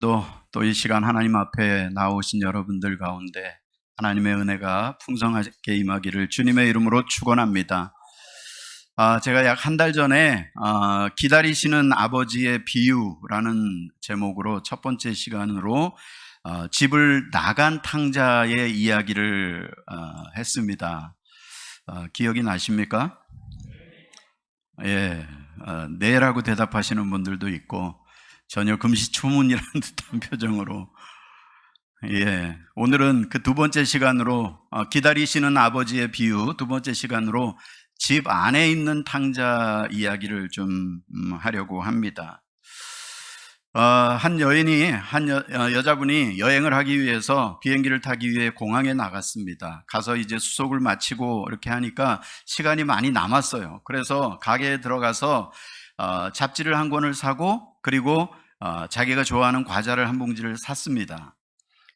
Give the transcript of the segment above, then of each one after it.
또 이 시간 하나님 앞에 나오신 여러분들 가운데 하나님의 은혜가 풍성하게 임하기를 주님의 이름으로 축원합니다. 제가 약 한 달 전에 기다리시는 아버지의 비유라는 제목으로 첫 번째 시간으로 집을 나간 탕자의 이야기를 했습니다. 기억이 나십니까? 예, 네라고 대답하시는 분들도 있고 전혀 금시초문이라는 듯한 표정으로. 예, 오늘은 그 두 번째 시간으로 기다리시는 아버지의 비유 두 번째 시간으로 집 안에 있는 탕자 이야기를 좀 하려고 합니다. 한 여자분이 여행을 하기 위해서 비행기를 타기 위해 공항에 나갔습니다. 가서 이제 수속을 마치고 이렇게 하니까 시간이 많이 남았어요. 그래서 가게에 들어가서 잡지를 한 권을 사고 그리고 자기가 좋아하는 과자를 한 봉지를 샀습니다.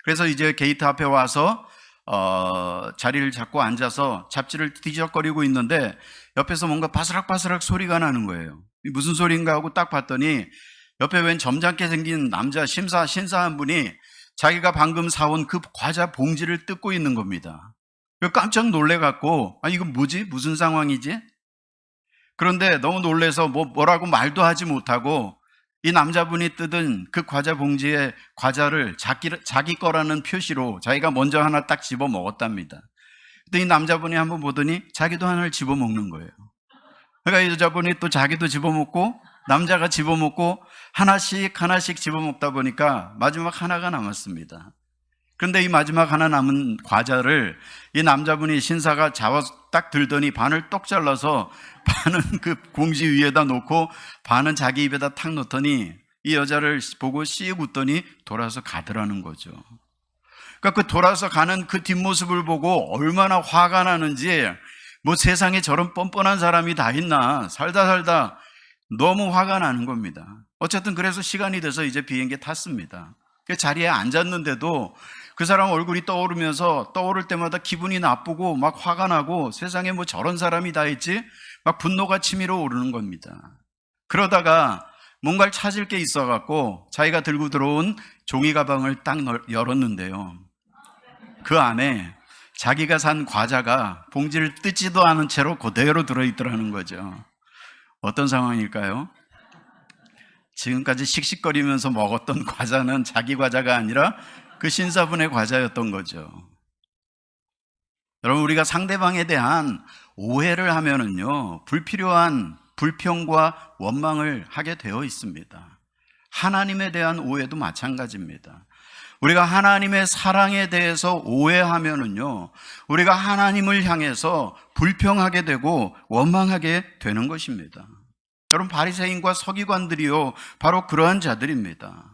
그래서 이제 게이트 앞에 와서 자리를 잡고 앉아서 잡지를 뒤적거리고 있는데 옆에서 뭔가 바스락바스락 소리가 나는 거예요. 무슨 소리인가 하고 딱 봤더니 옆에 웬 점잖게 생긴 남자 신사 한 분이 자기가 방금 사온 그 과자 봉지를 뜯고 있는 겁니다. 깜짝 놀래갖고 이건 뭐지? 무슨 상황이지? 그런데 너무 놀래서 뭐라고 말도 하지 못하고 이 남자분이 뜯은 그 과자 봉지에 과자를 자기 거라는 표시로 자기가 먼저 하나 딱 집어 먹었답니다. 근데 이 남자분이 한번 보더니 자기도 하나를 집어 먹는 거예요. 그러니까 이 여자분이 또 자기도 집어 먹고 남자가 집어 먹고 하나씩 집어 먹다 보니까 마지막 하나가 남았습니다. 그런데 이 마지막 하나 남은 과자를 이 남자분이 신사가 잡아서 딱 들더니 반을 똑 잘라서 반은 그 봉지 위에다 놓고 반은 자기 입에다 탁 넣더니 이 여자를 보고 씩 웃더니 돌아서 가더라는 거죠. 그러니까 그 돌아서 가는 그 뒷모습을 보고 얼마나 화가 나는지, 세상에 저런 뻔뻔한 사람이 다 있나, 살다 너무 화가 나는 겁니다. 어쨌든 그래서 시간이 돼서 이제 비행기에 탔습니다. 그 자리에 앉았는데도 그 사람 얼굴이 떠오를 때마다 기분이 나쁘고 막 화가 나고 세상에 저런 사람이 다 있지? 막 분노가 치밀어 오르는 겁니다. 그러다가 뭔가를 찾을 게 있어갖고 자기가 들고 들어온 종이 가방을 딱 열었는데요. 그 안에 자기가 산 과자가 봉지를 뜯지도 않은 채로 그대로 들어있더라는 거죠. 어떤 상황일까요? 지금까지 씩씩거리면서 먹었던 과자는 자기 과자가 아니라 그 신사분의 과자였던 거죠. 여러분, 우리가 상대방에 대한 오해를 하면은요, 불필요한 불평과 원망을 하게 되어 있습니다. 하나님에 대한 오해도 마찬가지입니다. 우리가 하나님의 사랑에 대해서 오해하면은요, 우리가 하나님을 향해서 불평하게 되고 원망하게 되는 것입니다. 여러분, 바리새인과 서기관들이요, 바로 그러한 자들입니다.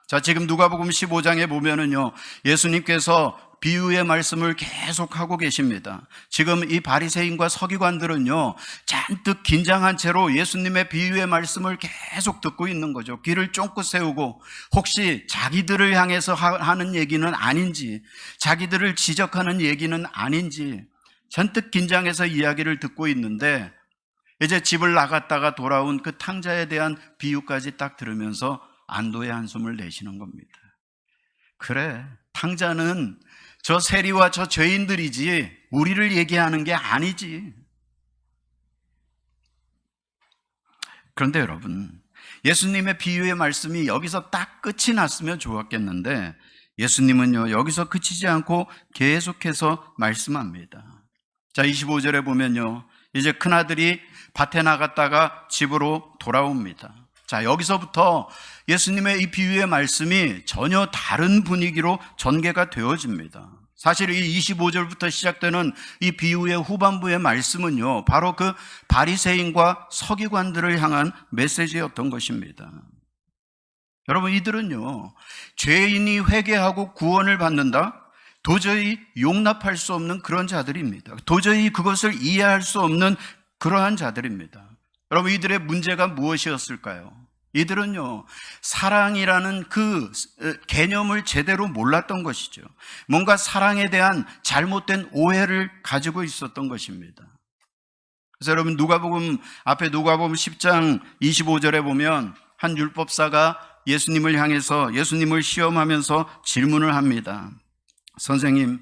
자, 지금 누가복음 15장에 보면은요, 예수님께서 비유의 말씀을 계속 하고 계십니다. 지금 이 바리새인과 서기관들은요, 잔뜩 긴장한 채로 예수님의 비유의 말씀을 계속 듣고 있는 거죠. 귀를 쫑긋 세우고 혹시 자기들을 향해서 하는 얘기는 아닌지, 자기들을 지적하는 얘기는 아닌지 잔뜩 긴장해서 이야기를 듣고 있는데, 이제 집을 나갔다가 돌아온 그 탕자에 대한 비유까지 딱 들으면서 안도의 한숨을 내쉬는 겁니다. 그래, 탕자는 저 세리와 저 죄인들이지 우리를 얘기하는 게 아니지. 그런데 여러분, 예수님의 비유의 말씀이 여기서 딱 끝이 났으면 좋았겠는데 예수님은요, 여기서 그치지 않고 계속해서 말씀합니다. 자, 25절에 보면요, 이제 큰아들이 밭에 나갔다가 집으로 돌아옵니다. 자, 여기서부터 예수님의 이 비유의 말씀이 전혀 다른 분위기로 전개가 되어집니다. 사실 이 25절부터 시작되는 이 비유의 후반부의 말씀은요, 바로 그 바리새인과 서기관들을 향한 메시지였던 것입니다. 여러분, 이들은요, 죄인이 회개하고 구원을 받는다? 도저히 용납할 수 없는 그런 자들입니다. 도저히 그것을 이해할 수 없는 그러한 자들입니다. 여러분, 이들의 문제가 무엇이었을까요? 이들은요, 사랑이라는 그 개념을 제대로 몰랐던 것이죠. 뭔가 사랑에 대한 잘못된 오해를 가지고 있었던 것입니다. 그래서 여러분, 누가복음 10장 25절에 보면 한 율법사가 예수님을 향해서 예수님을 시험하면서 질문을 합니다. 선생님,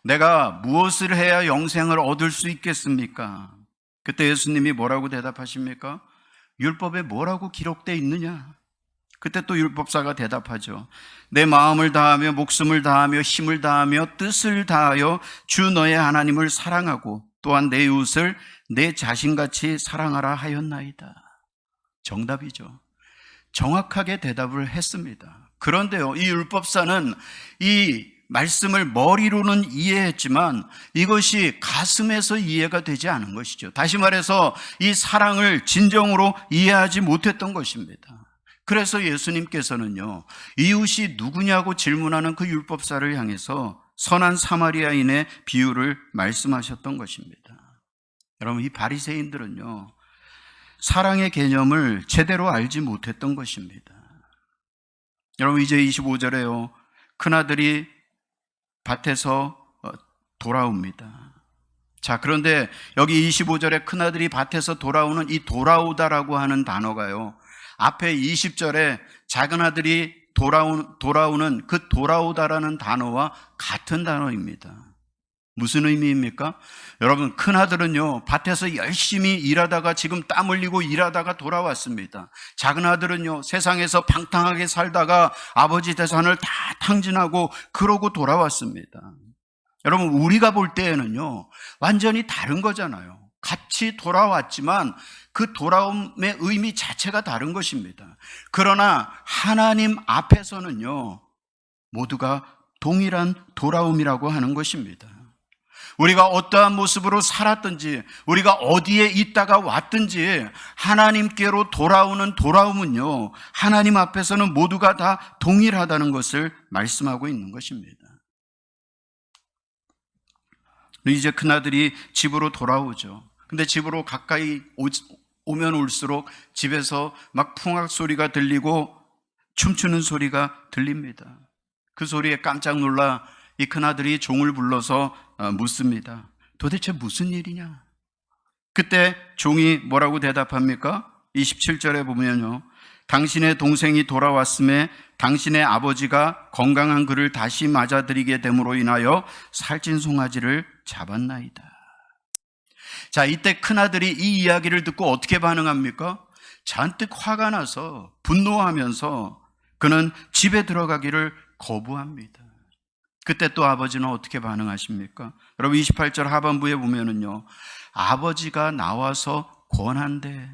내가 무엇을 해야 영생을 얻을 수 있겠습니까? 그때 예수님이 뭐라고 대답하십니까? 율법에 뭐라고 기록되어 있느냐? 그때 또 율법사가 대답하죠. 내 마음을 다하며 목숨을 다하며 힘을 다하며 뜻을 다하여 주 너의 하나님을 사랑하고 또한 내 이웃을 내 자신같이 사랑하라 하였나이다. 정답이죠. 정확하게 대답을 했습니다. 그런데요, 이 율법사는 이 말씀을 머리로는 이해했지만 이것이 가슴에서 이해가 되지 않은 것이죠. 다시 말해서 이 사랑을 진정으로 이해하지 못했던 것입니다. 그래서 예수님께서는요, 이웃이 누구냐고 질문하는 그 율법사를 향해서 선한 사마리아인의 비유를 말씀하셨던 것입니다. 여러분, 이 바리새인들은요, 사랑의 개념을 제대로 알지 못했던 것입니다. 여러분, 이제 25절에요, 큰아들이 밭에서 돌아옵니다. 자, 그런데 여기 25절에 큰아들이 밭에서 돌아오는 이 돌아오다라고 하는 단어가요, 앞에 20절에 작은아들이 돌아오는 그 돌아오다라는 단어와 같은 단어입니다. 무슨 의미입니까? 여러분, 큰아들은요, 밭에서 열심히 일하다가 지금 땀 흘리고 일하다가 돌아왔습니다. 작은아들은요, 세상에서 방탕하게 살다가 아버지 재산을 다 탕진하고 그러고 돌아왔습니다. 여러분, 우리가 볼 때에는요, 완전히 다른 거잖아요. 같이 돌아왔지만 그 돌아옴의 의미 자체가 다른 것입니다. 그러나 하나님 앞에서는요, 모두가 동일한 돌아옴이라고 하는 것입니다. 우리가 어떠한 모습으로 살았든지 우리가 어디에 있다가 왔든지 하나님께로 돌아오는 돌아옴은요, 하나님 앞에서는 모두가 다 동일하다는 것을 말씀하고 있는 것입니다. 이제 큰아들이 집으로 돌아오죠. 근데 집으로 가까이 오면 올수록 집에서 막 풍악 소리가 들리고 춤추는 소리가 들립니다. 그 소리에 깜짝 놀라 이 큰아들이 종을 불러서 묻습니다. 도대체 무슨 일이냐? 그때 종이 뭐라고 대답합니까? 27절에 보면요, 당신의 동생이 돌아왔음에 당신의 아버지가 건강한 그를 다시 맞아들이게 됨으로 인하여 살찐 송아지를 잡았나이다. 자, 이때 큰아들이 이 이야기를 듣고 어떻게 반응합니까? 잔뜩 화가 나서 분노하면서 그는 집에 들어가기를 거부합니다. 그때 또 아버지는 어떻게 반응하십니까? 여러분, 28절 하반부에 보면은요, 아버지가 나와서 권한대.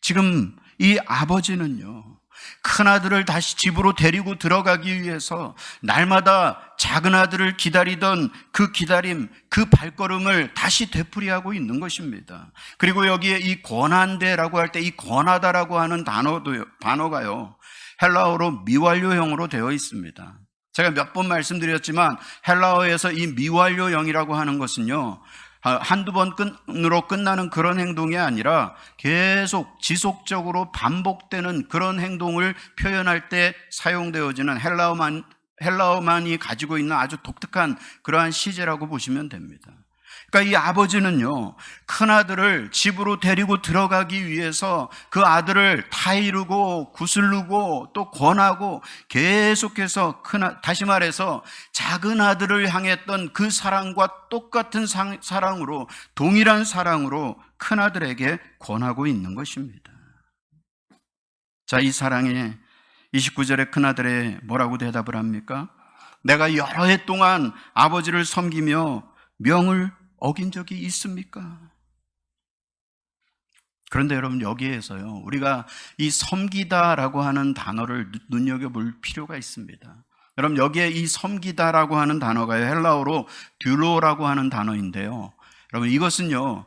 지금 이 아버지는요, 큰아들을 다시 집으로 데리고 들어가기 위해서 날마다 작은아들을 기다리던 그 기다림, 그 발걸음을 다시 되풀이하고 있는 것입니다. 그리고 여기에 이 권한대라고 할 때 이 권하다라고 하는 단어가요, 헬라어로 미완료형으로 되어 있습니다. 제가 몇 번 말씀드렸지만 헬라어에서 이 미완료형이라고 하는 것은요, 한두 번으로 끝나는 그런 행동이 아니라 계속 지속적으로 반복되는 그런 행동을 표현할 때 사용되어지는 헬라어만이 가지고 있는 아주 독특한 그러한 시제라고 보시면 됩니다. 그러니까 이 아버지는요, 큰아들을 집으로 데리고 들어가기 위해서 그 아들을 타이르고 구슬르고 또 권하고 계속해서 다시 말해서 작은 아들을 향했던 그 사랑과 똑같은 사랑으로, 동일한 사랑으로 큰아들에게 권하고 있는 것입니다. 자, 이 사랑에 29절에 큰아들에 뭐라고 대답을 합니까? 내가 여러 해 동안 아버지를 섬기며 명을 어긴 적이 있습니까? 그런데 여러분, 여기에서요, 우리가 이 섬기다라고 하는 단어를 눈여겨볼 필요가 있습니다. 여러분, 여기에 이 섬기다라고 하는 단어가요, 헬라어로 듀로라고 하는 단어인데요, 여러분, 이것은요,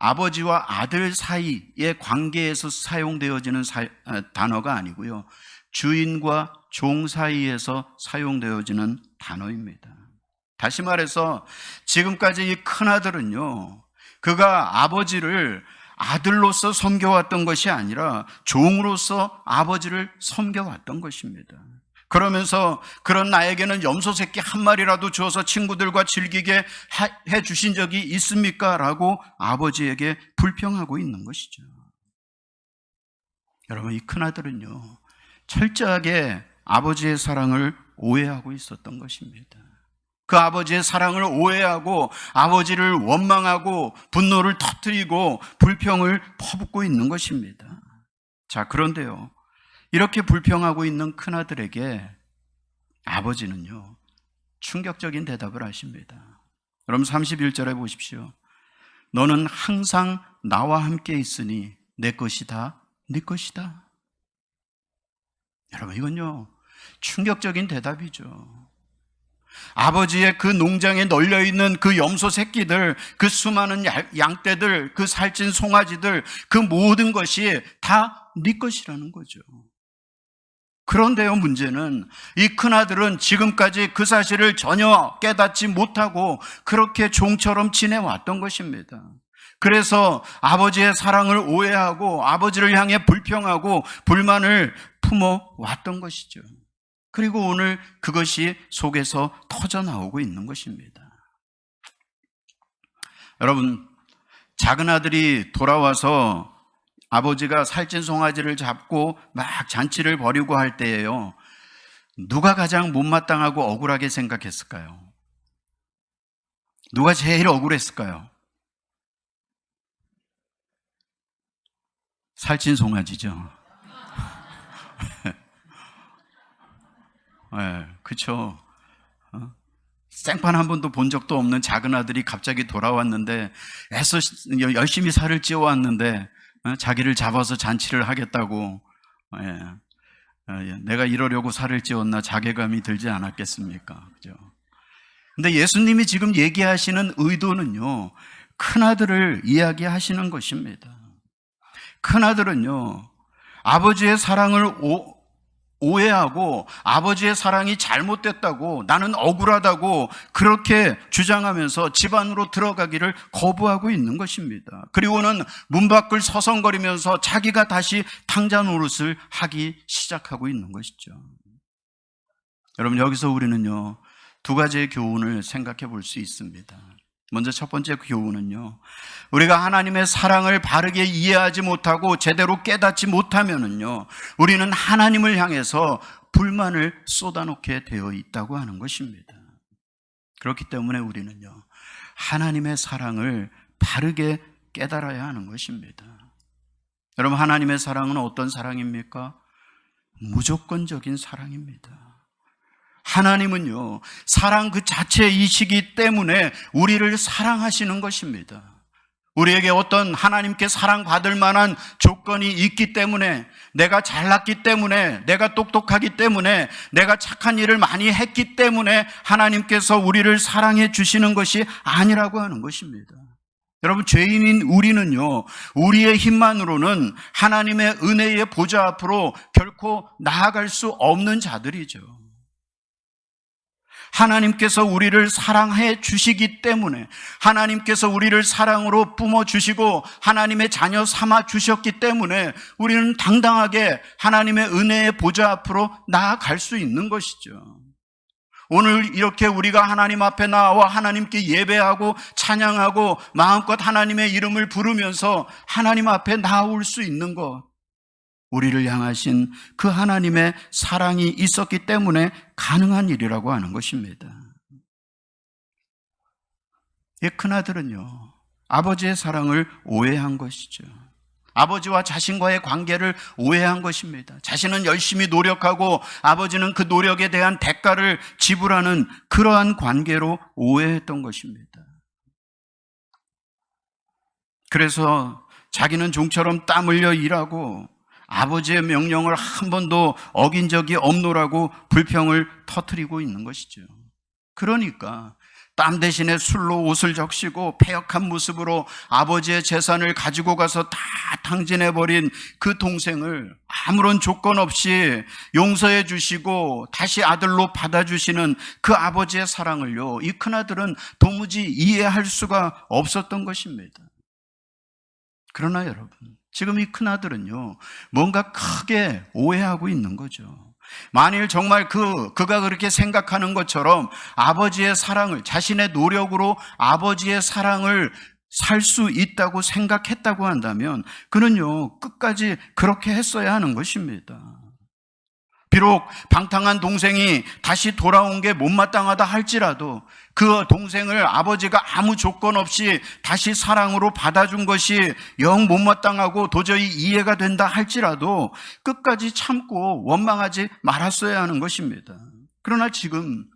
아버지와 아들 사이의 관계에서 사용되어지는 단어가 아니고요, 주인과 종 사이에서 사용되어지는 단어입니다. 다시 말해서 지금까지 이 큰아들은요, 그가 아버지를 아들로서 섬겨왔던 것이 아니라 종으로서 아버지를 섬겨왔던 것입니다. 그러면서 그런 나에게는 염소 새끼 한 마리라도 주어서 친구들과 즐기게 해 주신 적이 있습니까? 라고 아버지에게 불평하고 있는 것이죠. 여러분, 이 큰아들은요, 철저하게 아버지의 사랑을 오해하고 있었던 것입니다. 그 아버지의 사랑을 오해하고 아버지를 원망하고 분노를 터뜨리고 불평을 퍼붓고 있는 것입니다. 자, 그런데요, 이렇게 불평하고 있는 큰아들에게 아버지는요, 충격적인 대답을 하십니다. 여러분, 31절에 보십시오. 너는 항상 나와 함께 있으니 내 것이 다 네 것이다. 여러분, 이건요, 충격적인 대답이죠. 아버지의 그 농장에 널려있는 그 염소 새끼들, 그 수많은 양떼들, 그 살찐 송아지들, 그 모든 것이 다 네 것이라는 거죠. 그런데요, 문제는 이 큰아들은 지금까지 그 사실을 전혀 깨닫지 못하고 그렇게 종처럼 지내왔던 것입니다. 그래서 아버지의 사랑을 오해하고 아버지를 향해 불평하고 불만을 품어왔던 것이죠. 그리고 오늘 그것이 속에서 터져나오고 있는 것입니다. 여러분, 작은 아들이 돌아와서 아버지가 살찐 송아지를 잡고 막 잔치를 벌이고 할 때예요, 누가 가장 못마땅하고 억울하게 생각했을까요? 누가 제일 억울했을까요? 살찐 송아지죠. 네, 그렇죠. 생판 한 번도 본 적도 없는 작은 아들이 갑자기 돌아왔는데, 애써 열심히 살을 찌워왔는데 자기를 잡아서 잔치를 하겠다고, 내가 이러려고 살을 찌웠나 자괴감이 들지 않았겠습니까? 그죠? 근데 예수님이 지금 얘기하시는 의도는요, 큰아들을 이야기하시는 것입니다. 큰아들은요, 아버지의 사랑을 오해하고 아버지의 사랑이 잘못됐다고, 나는 억울하다고 그렇게 주장하면서 집 안으로 들어가기를 거부하고 있는 것입니다. 그리고는 문 밖을 서성거리면서 자기가 다시 탕자 노릇을 하기 시작하고 있는 것이죠. 여러분, 여기서 우리는요, 두 가지의 교훈을 생각해 볼 수 있습니다. 먼저 첫 번째 교훈은요, 우리가 하나님의 사랑을 바르게 이해하지 못하고 제대로 깨닫지 못하면은요, 우리는 하나님을 향해서 불만을 쏟아놓게 되어 있다고 하는 것입니다. 그렇기 때문에 우리는요, 하나님의 사랑을 바르게 깨달아야 하는 것입니다. 여러분, 하나님의 사랑은 어떤 사랑입니까? 무조건적인 사랑입니다. 하나님은요, 사랑 그 자체이시기 때문에 우리를 사랑하시는 것입니다. 우리에게 어떤 하나님께 사랑받을 만한 조건이 있기 때문에, 내가 잘났기 때문에, 내가 똑똑하기 때문에, 내가 착한 일을 많이 했기 때문에 하나님께서 우리를 사랑해 주시는 것이 아니라고 하는 것입니다. 여러분, 죄인인 우리는요, 우리의 힘만으로는 하나님의 은혜의 보좌 앞으로 결코 나아갈 수 없는 자들이죠. 하나님께서 우리를 사랑해 주시기 때문에, 하나님께서 우리를 사랑으로 뿜어주시고 하나님의 자녀 삼아 주셨기 때문에 우리는 당당하게 하나님의 은혜의 보좌 앞으로 나아갈 수 있는 것이죠. 오늘 이렇게 우리가 하나님 앞에 나와 하나님께 예배하고 찬양하고 마음껏 하나님의 이름을 부르면서 하나님 앞에 나올 수 있는 것, 우리를 향하신 그 하나님의 사랑이 있었기 때문에 가능한 일이라고 하는 것입니다. 이 큰아들은요, 아버지의 사랑을 오해한 것이죠. 아버지와 자신과의 관계를 오해한 것입니다. 자신은 열심히 노력하고 아버지는 그 노력에 대한 대가를 지불하는 그러한 관계로 오해했던 것입니다. 그래서 자기는 종처럼 땀 흘려 일하고 아버지의 명령을 한 번도 어긴 적이 없노라고 불평을 터뜨리고 있는 것이죠. 그러니까 땀 대신에 술로 옷을 적시고 패역한 모습으로 아버지의 재산을 가지고 가서 다 탕진해버린 그 동생을 아무런 조건 없이 용서해 주시고 다시 아들로 받아주시는 그 아버지의 사랑을요, 이 큰아들은 도무지 이해할 수가 없었던 것입니다. 그러나 여러분, 지금 이 큰아들은요, 뭔가 크게 오해하고 있는 거죠. 만일 정말 그가 그렇게 생각하는 것처럼 아버지의 사랑을, 자신의 노력으로 아버지의 사랑을 살 수 있다고 생각했다고 한다면 그는요, 끝까지 그렇게 했어야 하는 것입니다. 비록 방탕한 동생이 다시 돌아온 게 못마땅하다 할지라도 그 동생을 아버지가 아무 조건 없이 다시 사랑으로 받아준 것이 영 못마땅하고 도저히 이해가 된다 할지라도 끝까지 참고 원망하지 말았어야 하는 것입니다. 그러나 지금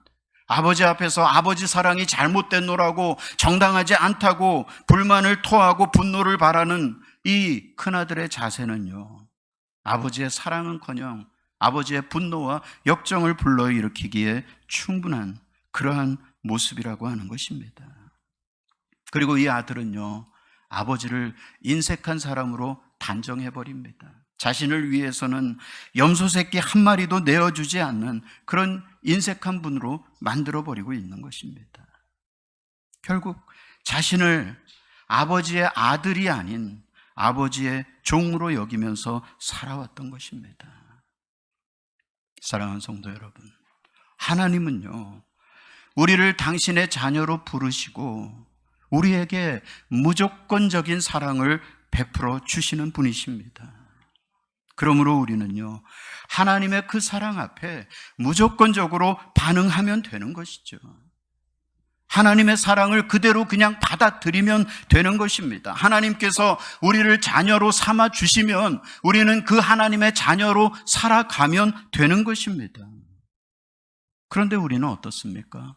아버지 앞에서 아버지 사랑이 잘못됐노라고, 정당하지 않다고 불만을 토하고 분노를 바라는 이 큰아들의 자세는요, 아버지의 사랑은커녕 아버지의 분노와 역정을 불러일으키기에 충분한 그러한 모습이라고 하는 것입니다. 그리고 이 아들은요, 아버지를 인색한 사람으로 단정해버립니다. 자신을 위해서는 염소 새끼 한 마리도 내어주지 않는 그런 인색한 분으로 만들어버리고 있는 것입니다. 결국 자신을 아버지의 아들이 아닌 아버지의 종으로 여기면서 살아왔던 것입니다. 사랑하는 성도 여러분, 하나님은요, 우리를 당신의 자녀로 부르시고 우리에게 무조건적인 사랑을 베풀어 주시는 분이십니다. 그러므로 우리는요, 하나님의 그 사랑 앞에 무조건적으로 반응하면 되는 것이죠. 하나님의 사랑을 그대로 그냥 받아들이면 되는 것입니다. 하나님께서 우리를 자녀로 삼아 주시면 우리는 그 하나님의 자녀로 살아가면 되는 것입니다. 그런데 우리는 어떻습니까?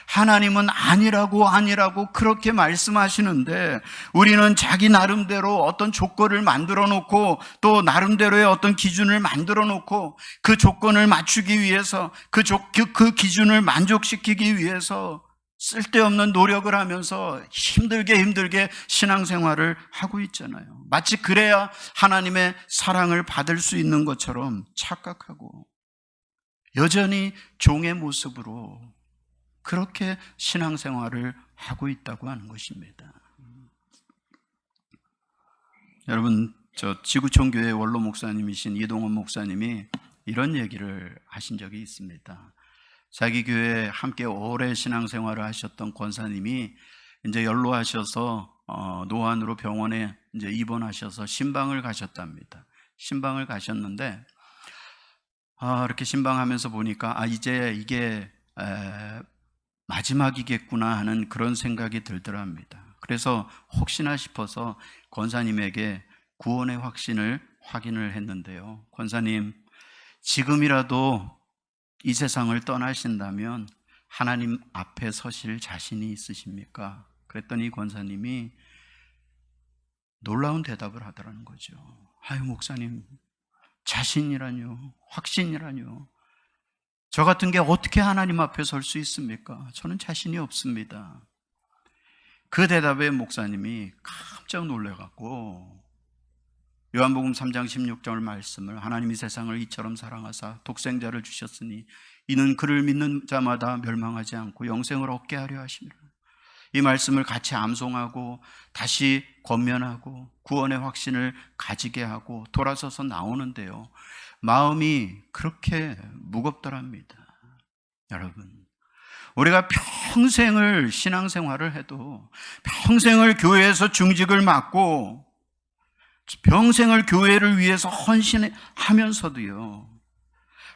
하나님은 아니라고 그렇게 말씀하시는데 우리는 자기 나름대로 어떤 조건을 만들어 놓고 또 나름대로의 어떤 기준을 만들어 놓고 그 조건을 맞추기 위해서 그 기준을 만족시키기 위해서 쓸데없는 노력을 하면서 힘들게 신앙생활을 하고 있잖아요. 마치 그래야 하나님의 사랑을 받을 수 있는 것처럼 착각하고 여전히 종의 모습으로 그렇게 신앙생활을 하고 있다고 하는 것입니다. 여러분, 저 지구촌교회 원로 목사님이신 이동원 목사님이 이런 얘기를 하신 적이 있습니다. 자기 교회에 함께 오래 신앙생활을 하셨던 권사님이 이제 연로하셔서 노안으로 병원에 이제 입원하셔서 신방을 가셨답니다. 신방을 가셨는데 이렇게 신방하면서 보니까 이제 이게 마지막이겠구나 하는 그런 생각이 들더랍니다. 그래서 혹시나 싶어서 권사님에게 구원의 확인을 했는데요. 권사님, 지금이라도 이 세상을 떠나신다면 하나님 앞에 서실 자신이 있으십니까? 그랬더니 권사님이 놀라운 대답을 하더라는 거죠. 아유, 목사님, 자신이라뇨, 확신이라뇨. 저 같은 게 어떻게 하나님 앞에 설 수 있습니까? 저는 자신이 없습니다. 그 대답에 목사님이 깜짝 놀래갖고 요한복음 3장 16절 말씀을 하나님이 세상을 이처럼 사랑하사 독생자를 주셨으니 이는 그를 믿는 자마다 멸망하지 않고 영생을 얻게 하려 하심이라. 이 말씀을 같이 암송하고 다시 권면하고 구원의 확신을 가지게 하고 돌아서서 나오는데요, 마음이 그렇게 무겁더랍니다. 여러분, 우리가 평생을 신앙생활을 해도, 평생을 교회에서 중직을 맡고 평생을 교회를 위해서 헌신하면서도요,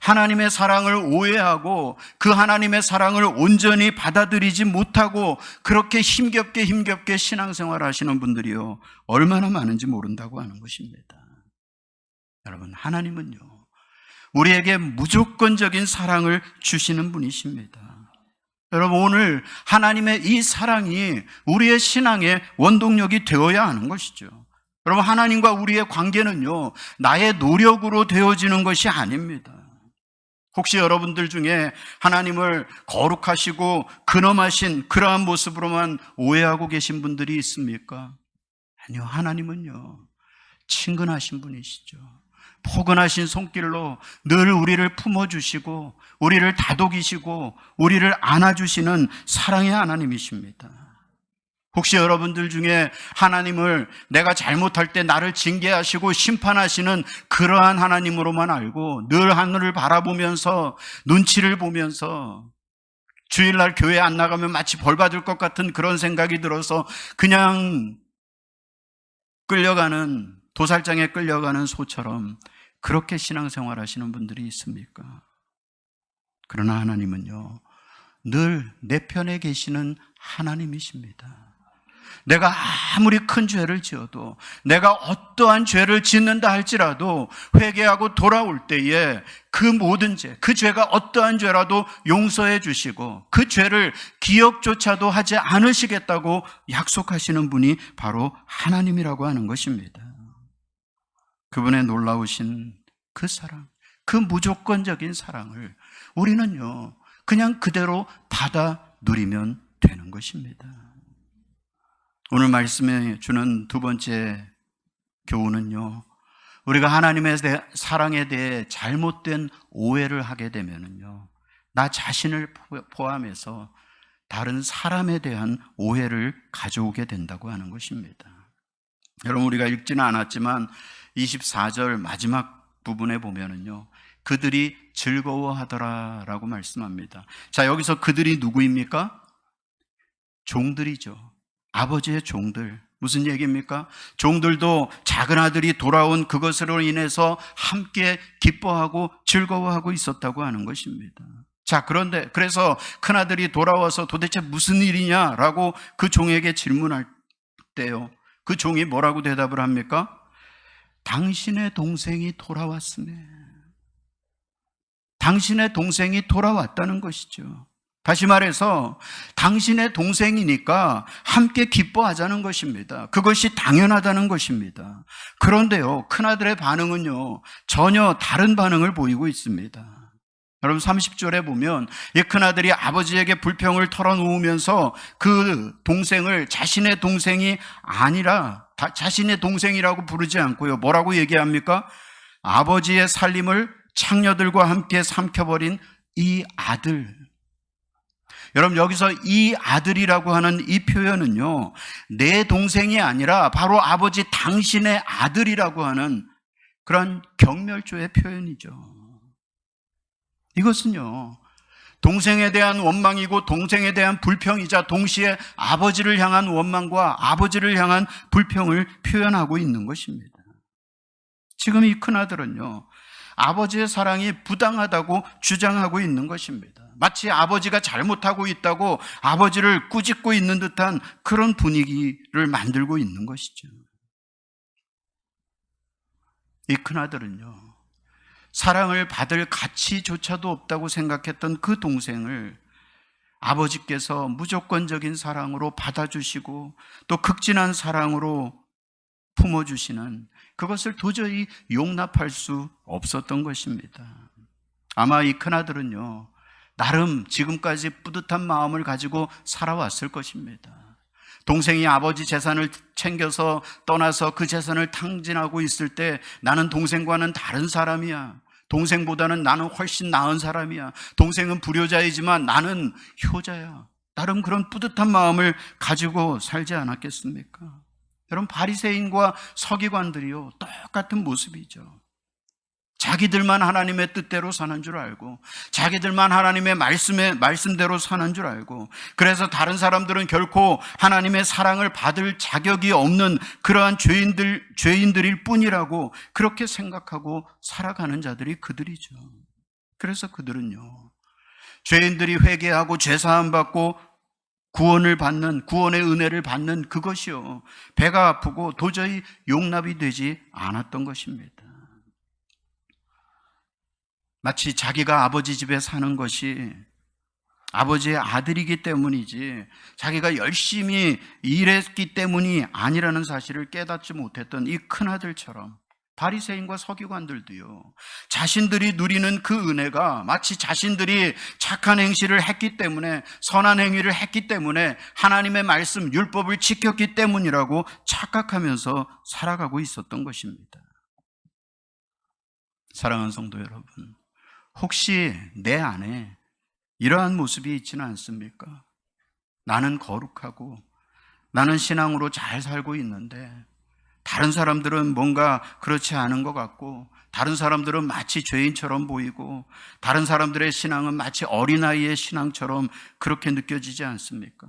하나님의 사랑을 오해하고 그 하나님의 사랑을 온전히 받아들이지 못하고 그렇게 힘겹게 신앙생활 하시는 분들이요, 얼마나 많은지 모른다고 하는 것입니다. 여러분, 하나님은요, 우리에게 무조건적인 사랑을 주시는 분이십니다. 여러분, 오늘 하나님의 이 사랑이 우리의 신앙의 원동력이 되어야 하는 것이죠. 여러분, 하나님과 우리의 관계는요, 나의 노력으로 되어지는 것이 아닙니다. 혹시 여러분들 중에 하나님을 거룩하시고 근엄하신 그러한 모습으로만 오해하고 계신 분들이 있습니까? 아니요, 하나님은요, 친근하신 분이시죠. 포근하신 손길로 늘 우리를 품어주시고 우리를 다독이시고 우리를 안아주시는 사랑의 하나님이십니다. 혹시 여러분들 중에 하나님을 내가 잘못할 때 나를 징계하시고 심판하시는 그러한 하나님으로만 알고 늘 하늘을 바라보면서 눈치를 보면서 주일날 교회 안 나가면 마치 벌 받을 것 같은 그런 생각이 들어서 그냥 끌려가는, 도살장에 끌려가는 소처럼 그렇게 신앙생활 하시는 분들이 있습니까? 그러나 하나님은요, 늘 내 편에 계시는 하나님이십니다. 내가 아무리 큰 죄를 지어도, 내가 어떠한 죄를 짓는다 할지라도 회개하고 돌아올 때에 그 모든 죄, 그 죄가 어떠한 죄라도 용서해 주시고 그 죄를 기억조차도 하지 않으시겠다고 약속하시는 분이 바로 하나님이라고 하는 것입니다. 그분의 놀라우신 그 사랑, 그 무조건적인 사랑을 우리는요, 그냥 그대로 받아 누리면 되는 것입니다. 오늘 말씀에 주는 두 번째 교훈은요, 우리가 하나님의 사랑에 대해 잘못된 오해를 하게 되면은요, 나 자신을 포함해서 다른 사람에 대한 오해를 가져오게 된다고 하는 것입니다. 여러분, 우리가 읽지는 않았지만 24절 마지막 부분에 보면은요, 그들이 즐거워하더라라고 말씀합니다. 자, 여기서 그들이 누구입니까? 종들이죠. 아버지의 종들. 무슨 얘기입니까? 종들도 작은 아들이 돌아온 그것으로 인해서 함께 기뻐하고 즐거워하고 있었다고 하는 것입니다. 자, 그런데 그래서 큰아들이 돌아와서 도대체 무슨 일이냐라고 그 종에게 질문할 때요, 그 종이 뭐라고 대답을 합니까? 당신의 동생이 돌아왔으며. 당신의 동생이 돌아왔다는 것이죠. 다시 말해서 당신의 동생이니까 함께 기뻐하자는 것입니다. 그것이 당연하다는 것입니다. 그런데요, 큰아들의 반응은요, 전혀 다른 반응을 보이고 있습니다. 여러분, 30절에 보면 이 큰아들이 아버지에게 불평을 털어놓으면서 그 동생을 자신의 동생이 아니라 자신의 동생이라고 부르지 않고요, 뭐라고 얘기합니까? 아버지의 살림을 창녀들과 함께 삼켜버린 이 아들. 여러분, 여기서 이 아들이라고 하는 이 표현은요, 내 동생이 아니라 바로 아버지 당신의 아들이라고 하는 그런 경멸조의 표현이죠. 이것은요, 동생에 대한 원망이고 동생에 대한 불평이자 동시에 아버지를 향한 원망과 아버지를 향한 불평을 표현하고 있는 것입니다. 지금 이 큰아들은요, 아버지의 사랑이 부당하다고 주장하고 있는 것입니다. 마치 아버지가 잘못하고 있다고 아버지를 꾸짖고 있는 듯한 그런 분위기를 만들고 있는 것이죠. 이 큰아들은요, 사랑을 받을 가치조차도 없다고 생각했던 그 동생을 아버지께서 무조건적인 사랑으로 받아주시고 또 극진한 사랑으로 품어주시는 그것을 도저히 용납할 수 없었던 것입니다. 아마 이 큰아들은요, 나름 지금까지 뿌듯한 마음을 가지고 살아왔을 것입니다. 동생이 아버지 재산을 챙겨서 떠나서 그 재산을 탕진하고 있을 때 나는 동생과는 다른 사람이야. 동생보다는 나는 훨씬 나은 사람이야. 동생은 불효자이지만 나는 효자야. 나름 그런 뿌듯한 마음을 가지고 살지 않았겠습니까? 여러분, 바리새인과 서기관들이요, 똑같은 모습이죠. 자기들만 하나님의 뜻대로 사는 줄 알고 자기들만 하나님의 말씀대로 사는 줄 알고, 그래서 다른 사람들은 결코 하나님의 사랑을 받을 자격이 없는 그러한 죄인들일 뿐이라고 그렇게 생각하고 살아가는 자들이 그들이죠. 그래서 그들은요, 죄인들이 회개하고 죄사함 받고 구원을 받는, 구원의 은혜를 받는 그것이요, 배가 아프고 도저히 용납이 되지 않았던 것입니다. 마치 자기가 아버지 집에 사는 것이 아버지의 아들이기 때문이지 자기가 열심히 일했기 때문이 아니라는 사실을 깨닫지 못했던 이 큰아들처럼 바리새인과 서기관들도요, 자신들이 누리는 그 은혜가 마치 자신들이 착한 행실을 했기 때문에, 선한 행위를 했기 때문에, 하나님의 말씀, 율법을 지켰기 때문이라고 착각하면서 살아가고 있었던 것입니다. 사랑하는 성도 여러분, 혹시 내 안에 이러한 모습이 있지는 않습니까? 나는 거룩하고 나는 신앙으로 잘 살고 있는데 다른 사람들은 뭔가 그렇지 않은 것 같고, 다른 사람들은 마치 죄인처럼 보이고, 다른 사람들의 신앙은 마치 어린아이의 신앙처럼 그렇게 느껴지지 않습니까?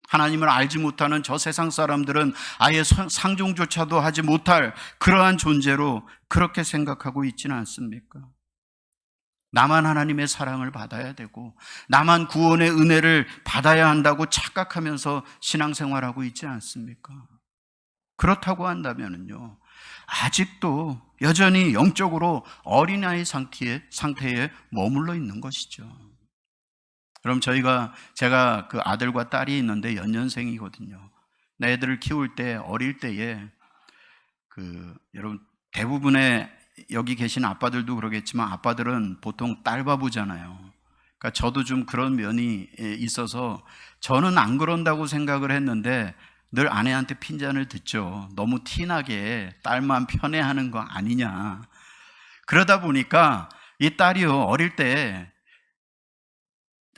하나님을 알지 못하는 저 세상 사람들은 아예 상종조차도 하지 못할 그러한 존재로 그렇게 생각하고 있지는 않습니까? 나만 하나님의 사랑을 받아야 되고, 나만 구원의 은혜를 받아야 한다고 착각하면서 신앙생활하고 있지 않습니까? 그렇다고 한다면요, 아직도 여전히 영적으로 어린아이 상태에 머물러 있는 것이죠. 그럼 제가 그 아들과 딸이 있는데 연년생이거든요. 내 애들을 키울 때, 어릴 때에 여러분 대부분의 여기 계신 아빠들도 그러겠지만 아빠들은 보통 딸바보잖아요. 그러니까 저도 좀 그런 면이 있어서 저는 안 그런다고 생각을 했는데 늘 아내한테 핀잔을 듣죠. 너무 티나게 딸만 편애하는 거 아니냐. 그러다 보니까 이 딸이요, 어릴 때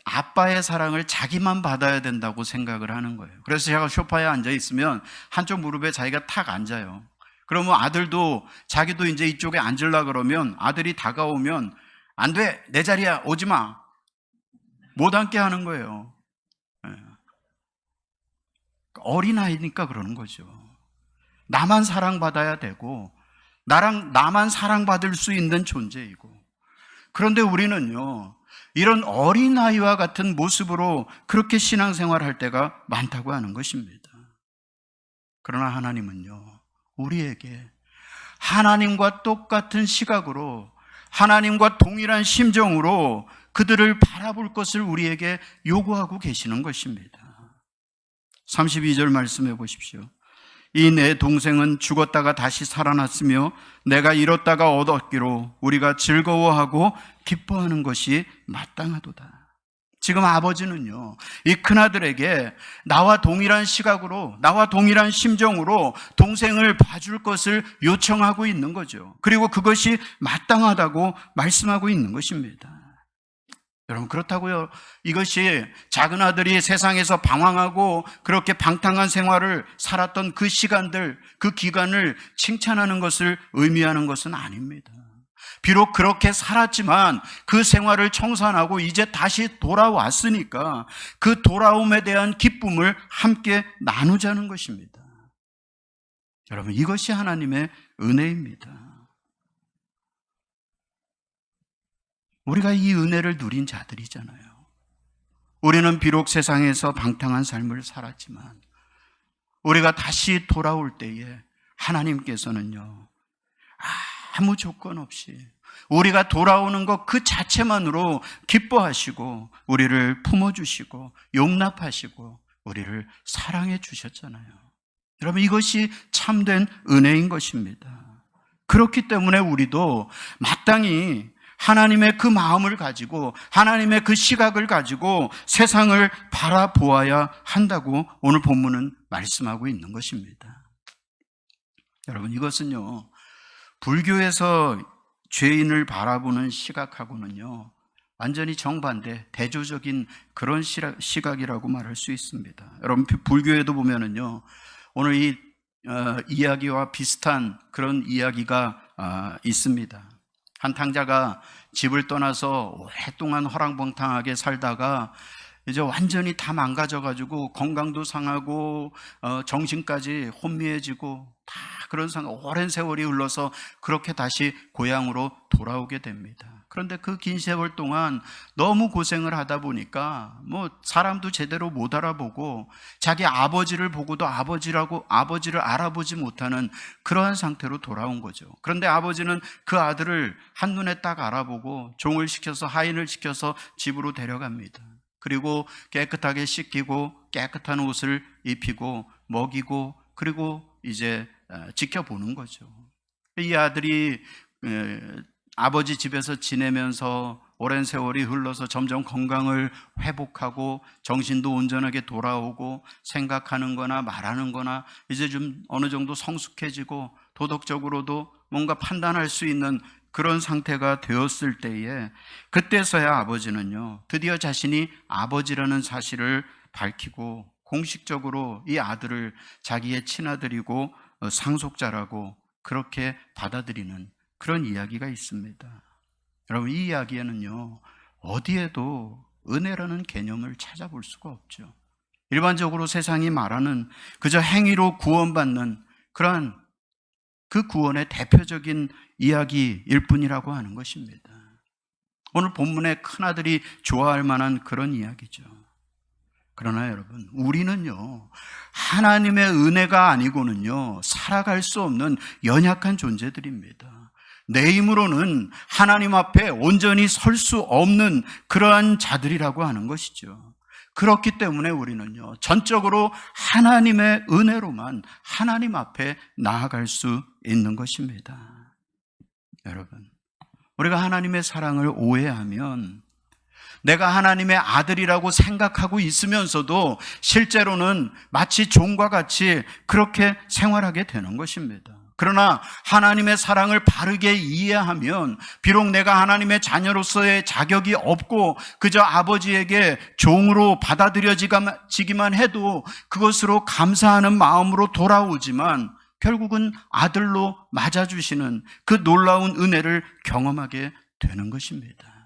아빠의 사랑을 자기만 받아야 된다고 생각을 하는 거예요. 그래서 제가 소파에 앉아 있으면 한쪽 무릎에 자기가 탁 앉아요. 그러면 아들도 자기도 이제 이쪽에 앉으려 그러면 아들이 다가오면 안 돼, 내 자리야, 오지 마. 못 앉게 하는 거예요. 어린아이니까 그러는 거죠. 나만 사랑받아야 되고, 나만 사랑받을 수 있는 존재이고. 그런데 우리는요, 이런 어린아이와 같은 모습으로 그렇게 신앙생활 할 때가 많다고 하는 것입니다. 그러나 하나님은요, 우리에게 하나님과 똑같은 시각으로, 하나님과 동일한 심정으로 그들을 바라볼 것을 우리에게 요구하고 계시는 것입니다. 32절 말씀해 보십시오. 이 내 동생은 죽었다가 다시 살아났으며 내가 잃었다가 얻었기로 우리가 즐거워하고 기뻐하는 것이 마땅하도다. 지금 아버지는요, 이 큰아들에게 나와 동일한 시각으로, 나와 동일한 심정으로 동생을 봐줄 것을 요청하고 있는 거죠. 그리고 그것이 마땅하다고 말씀하고 있는 것입니다. 여러분, 그렇다고요, 이것이 작은 아들이 세상에서 방황하고 그렇게 방탕한 생활을 살았던 그 시간들, 그 기간을 칭찬하는 것을 의미하는 것은 아닙니다. 비록 그렇게 살았지만 그 생활을 청산하고 이제 다시 돌아왔으니까 그 돌아옴에 대한 기쁨을 함께 나누자는 것입니다. 여러분, 이것이 하나님의 은혜입니다. 우리가 이 은혜를 누린 자들이잖아요. 우리는 비록 세상에서 방탕한 삶을 살았지만 우리가 다시 돌아올 때에 하나님께서는요, 아무 조건 없이 우리가 돌아오는 것 그 자체만으로 기뻐하시고 우리를 품어주시고 용납하시고 우리를 사랑해 주셨잖아요. 여러분, 이것이 참된 은혜인 것입니다. 그렇기 때문에 우리도 마땅히 하나님의 그 마음을 가지고, 하나님의 그 시각을 가지고 세상을 바라보아야 한다고 오늘 본문은 말씀하고 있는 것입니다. 여러분, 이것은요, 불교에서 죄인을 바라보는 시각하고는요, 완전히 정반대, 대조적인 그런 시각이라고 말할 수 있습니다. 여러분, 불교에도 보면은요, 오늘 이 이야기와 비슷한 그런 이야기가 있습니다. 한 탕자가 집을 떠나서 오랫동안 허랑방탕하게 살다가 이제 완전히 다 망가져가지고 건강도 상하고 정신까지 혼미해지고 다 그런 오랜 세월이 흘러서 그렇게 다시 고향으로 돌아오게 됩니다. 그런데 그 긴 세월 동안 너무 고생을 하다 보니까 뭐 사람도 제대로 못 알아보고 자기 아버지를 보고도 아버지를 알아보지 못하는 그러한 상태로 돌아온 거죠. 그런데 아버지는 그 아들을 한눈에 딱 알아보고 종을 시켜서, 하인을 시켜서 집으로 데려갑니다. 그리고 깨끗하게 씻기고 깨끗한 옷을 입히고 먹이고 그리고 이제 지켜보는 거죠. 이 아들이 아버지 집에서 지내면서 오랜 세월이 흘러서 점점 건강을 회복하고 정신도 온전하게 돌아오고 생각하는 거나 말하는 거나 이제 좀 어느 정도 성숙해지고 도덕적으로도 뭔가 판단할 수 있는 그런 상태가 되었을 때에, 그때서야 아버지는요, 드디어 자신이 아버지라는 사실을 밝히고 공식적으로 이 아들을 자기의 친아들이고 상속자라고 그렇게 받아들이는 그런 이야기가 있습니다. 여러분, 이 이야기에는요, 어디에도 은혜라는 개념을 찾아볼 수가 없죠. 일반적으로 세상이 말하는 그저 행위로 구원받는 그러한 그 구원의 대표적인 이야기일 뿐이라고 하는 것입니다. 오늘 본문의 큰아들이 좋아할 만한 그런 이야기죠. 그러나 여러분, 우리는요, 하나님의 은혜가 아니고는요, 살아갈 수 없는 연약한 존재들입니다. 내 힘으로는 하나님 앞에 온전히 설 수 없는 그러한 자들이라고 하는 것이죠. 그렇기 때문에 우리는요, 전적으로 하나님의 은혜로만 하나님 앞에 나아갈 수 있는 것입니다. 여러분, 우리가 하나님의 사랑을 오해하면 내가 하나님의 아들이라고 생각하고 있으면서도 실제로는 마치 종과 같이 그렇게 생활하게 되는 것입니다. 그러나 하나님의 사랑을 바르게 이해하면 비록 내가 하나님의 자녀로서의 자격이 없고 그저 아버지에게 종으로 받아들여지기만 해도 그것으로 감사하는 마음으로 돌아오지만 결국은 아들로 맞아주시는 그 놀라운 은혜를 경험하게 되는 것입니다.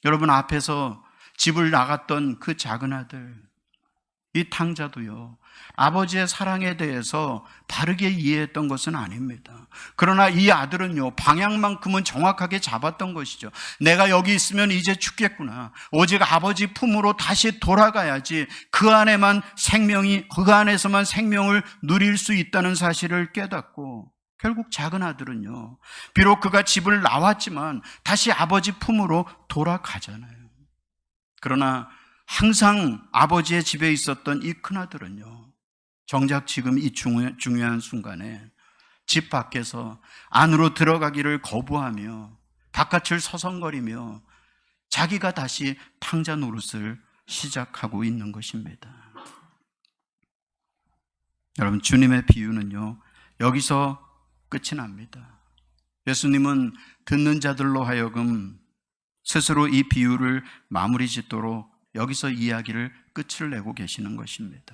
여러분, 앞에서 집을 나갔던 그 작은 아들, 이 탕자도요, 아버지의 사랑에 대해서 바르게 이해했던 것은 아닙니다. 그러나 이 아들은요, 방향만큼은 정확하게 잡았던 것이죠. 내가 여기 있으면 이제 죽겠구나. 오직 아버지 품으로 다시 돌아가야지 그 안에서만 생명을 누릴 수 있다는 사실을 깨닫고, 결국 작은 아들은요, 비록 그가 집을 나왔지만 다시 아버지 품으로 돌아가잖아요. 그러나 항상 아버지의 집에 있었던 이 큰아들은요, 정작 지금 이 중요한 순간에 집 밖에서 안으로 들어가기를 거부하며 바깥을 서성거리며 자기가 다시 탕자 노릇을 시작하고 있는 것입니다. 여러분, 주님의 비유는요, 여기서 끝이 납니다. 예수님은 듣는 자들로 하여금 스스로 이 비유를 마무리 짓도록 여기서 이야기를 끝을 내고 계시는 것입니다.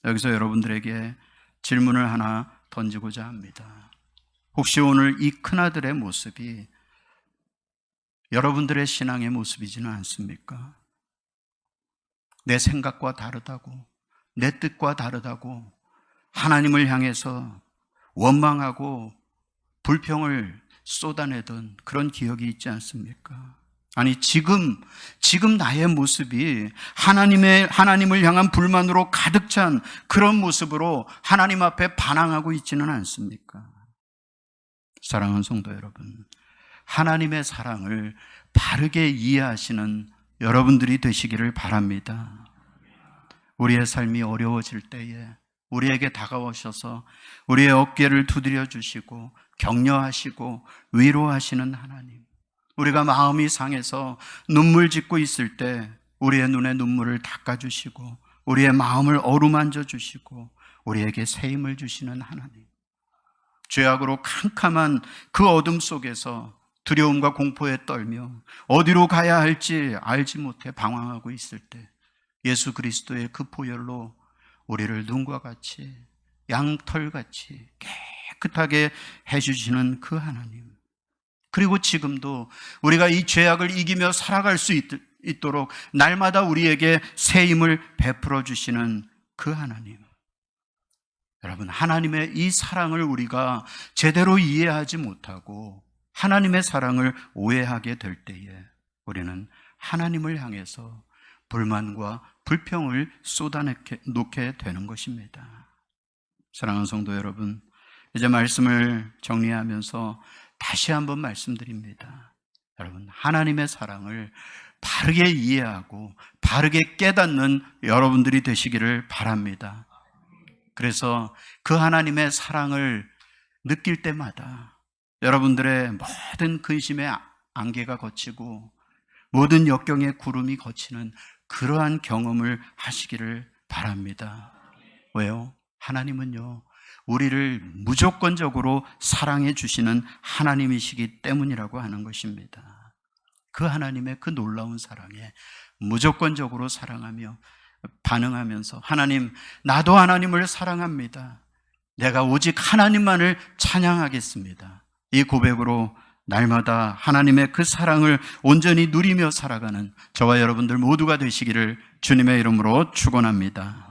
여기서 여러분들에게 질문을 하나 던지고자 합니다. 혹시 오늘 이 큰아들의 모습이 여러분들의 신앙의 모습이지는 않습니까? 내 생각과 다르다고, 내 뜻과 다르다고 하나님을 향해서 원망하고 불평을 쏟아내던 그런 기억이 있지 않습니까? 아니, 지금 나의 모습이 하나님을 향한 불만으로 가득 찬 그런 모습으로 하나님 앞에 반항하고 있지는 않습니까? 사랑하는 성도 여러분, 하나님의 사랑을 바르게 이해하시는 여러분들이 되시기를 바랍니다. 우리의 삶이 어려워질 때에 우리에게 다가오셔서 우리의 어깨를 두드려 주시고 격려하시고 위로하시는 하나님, 우리가 마음이 상해서 눈물 짓고 있을 때 우리의 눈에 눈물을 닦아주시고 우리의 마음을 어루만져 주시고 우리에게 새 힘을 주시는 하나님, 죄악으로 캄캄한 그 어둠 속에서 두려움과 공포에 떨며 어디로 가야 할지 알지 못해 방황하고 있을 때 예수 그리스도의 그 보혈로 우리를 눈과 같이 양털같이 깨끗하게 해주시는 그 하나님, 그리고 지금도 우리가 이 죄악을 이기며 살아갈 수 있도록 날마다 우리에게 새 힘을 베풀어 주시는 그 하나님, 여러분, 하나님의 이 사랑을 우리가 제대로 이해하지 못하고 하나님의 사랑을 오해하게 될 때에 우리는 하나님을 향해서 불만과 불평을 쏟아놓게 되는 것입니다. 사랑하는 성도 여러분, 이제 말씀을 정리하면서 다시 한번 말씀드립니다. 여러분, 하나님의 사랑을 바르게 이해하고 바르게 깨닫는 여러분들이 되시기를 바랍니다. 그래서 그 하나님의 사랑을 느낄 때마다 여러분들의 모든 근심의 안개가 걷히고 모든 역경의 구름이 걷히는 그러한 경험을 하시기를 바랍니다. 왜요? 하나님은요, 우리를 무조건적으로 사랑해 주시는 하나님이시기 때문이라고 하는 것입니다. 그 하나님의 그 놀라운 사랑에 무조건적으로 사랑하며 반응하면서, 하나님, 나도 하나님을 사랑합니다. 내가 오직 하나님만을 찬양하겠습니다. 이 고백으로 날마다 하나님의 그 사랑을 온전히 누리며 살아가는 저와 여러분들 모두가 되시기를 주님의 이름으로 축원합니다.